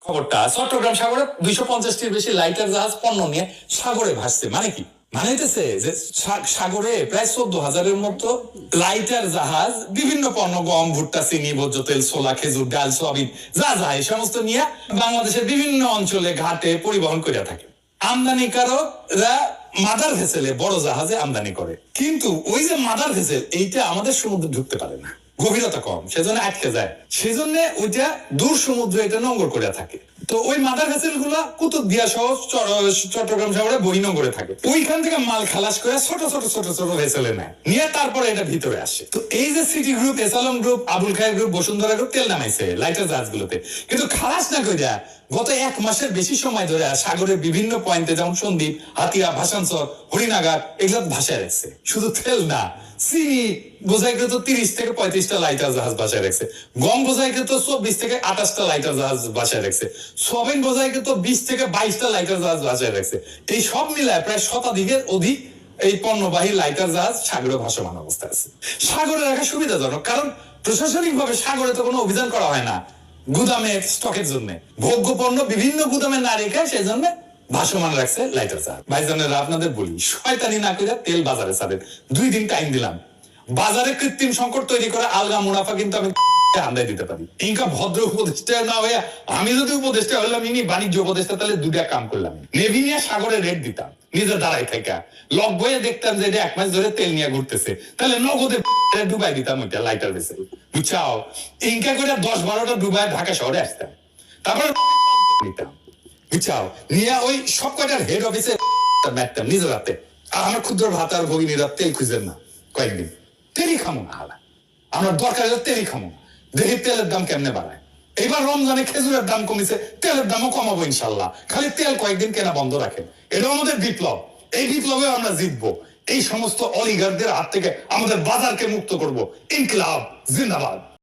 খবরটা চট্টগ্রাম সাগরে 250টির বেশি লাইটার জাহাজ পণ্য নিয়ে সাগরে ভাসছে। মানে কি? মানে হইতেছে যে সাগরে প্রায় 14,000-এর মতো লাইটার জাহাজ বিভিন্ন পণ্য, গম, ভুট্টা, চিনি, ভোজ্য তেল, ছোলা, খেজুর, ডাল, সয়াবিন যা এই সমস্ত নিয়ে বাংলাদেশের বিভিন্ন অঞ্চলে ঘাটে পরিবহন করে থাকে। আমদানিকারকরা মাদার ভেসেলে বড় জাহাজে আমদানি করে, কিন্তু ওই যে মাদার ভেসেল এইটা আমাদের সমুদ্রে ঢুকতে পারে না, গভীরতা কম, সেজন্য আটকে যায়। সেজন্য ওইটা দূর সমুদ্রে এটা নোঙ্গর করে থাকে। তো ওই মাদার ভেসেল গুলা কুতুবদিয়া সহ চট্টগ্রাম শহরে বহিনগরে থাকে। ওইখান থেকে মাল খালাস করে ছোট ছোট ভেসেলে নেয়, নিয়ে তারপরে এটা ভিতরে আসে। তো এই যে সিটি গ্রুপ, এসালম গ্রুপ, আবুল খায়ের গ্রুপ, বসুন্ধরা গ্রুপ তেল নামাইছে লাইটার জাহাজগুলোতে, কিন্তু খালাস না কইরা গত 1 মাসের বেশি সময় ধরে সাগরের বিভিন্ন পয়েন্টে, যেমন সন্দ্বীপ, হাতিয়া, ভাসানচর, হরিণাগার, এগুলো ভাসায় রাখছে। শুধু তেল না, চিনি বোঝাইকে তো 30 থেকে 35টা লাইটার জাহাজ বাসায় রাখছে, গম বোঝাইকে তো 24 থেকে 28টা লাইটার জাহাজ বাসায় রাখছে, সয়াবিন বোঝাইকে তো 20 থেকে 22টা লাইটার জাহাজ বাসায় রাখছে। এই সব মিলায় প্রায় শতাধিকের অধিক এই পণ্যবাহী লাইটার জাহাজ সাগরে ভাসমান অবস্থায় আছে। সাগরে রাখা সুবিধাজনক, কারণ প্রশাসনিক ভাবে সাগরে তো কোনো অভিযান করা হয় না গুদামের স্টকের জন্য। ভোগ্য পণ্য বিভিন্ন গুদামে না রেখে সেই জন্য ভাসমান রাখছে লাইটার জাহাজ। ভাইজানেরা, আপনাদের বলি, শয়তানি না করে তেল বাজারে ছাড়েন। 2 দিন টাইম দিলাম, বাজারে কৃত্রিম সংকট তৈরি করে আলগা মুনাফা কিন্তু আমি আমদানি দিতে পারি। ইনকা ভদ্র উপদেষ্টা না হয়ে আমি যদি উপদেষ্টা হলাম, ইনি বাণিজ্য উপদেষ্টা, তাহলে 2টা কাম করলাম। নেভি নিয়ে সাগরে রেট দিতাম, নিজে দাঁড়াই থাকা লক বইয়ে দেখতাম যে 1 মাস ধরে তেল নিয়ে ঘুরতেছে, তাহলে নগদে ডুবাই দিতাম ওইটা লাইটার বেসে, বুঝছাও। ইনকা করে 10-12টা ডুবাই ঢাকা শহরে আসতাম, তারপরে নিতাম, বুঝছাও, নিয়ে ওই সব কয়টার হেড অফিসে ম্যাটতাম নিজের হাতে। আর আমার ক্ষুদ্র ভাতার ভগিনীরা তেল খুঁজেন না, কয়েকদিন তেলই খামো না, হালা আমার দরকার হলে তেলই খামো। দেখি তেলের দাম কেমনে বাড়ায়। এবার রমজানে খেজুরের দাম কমেছে, তেলের দামও কমাবো ইনশাল্লাহ। খালি তেল কয়েকদিন কেনা বন্ধ রাখেন, এটা আমাদের বিপ্লব। এই বিপ্লবে আমরা জিতবো। এই সমস্ত অলিগারদের হাত থেকে আমাদের বাজারকে মুক্ত করব। ইনকিলাব জিন্দাবাদ।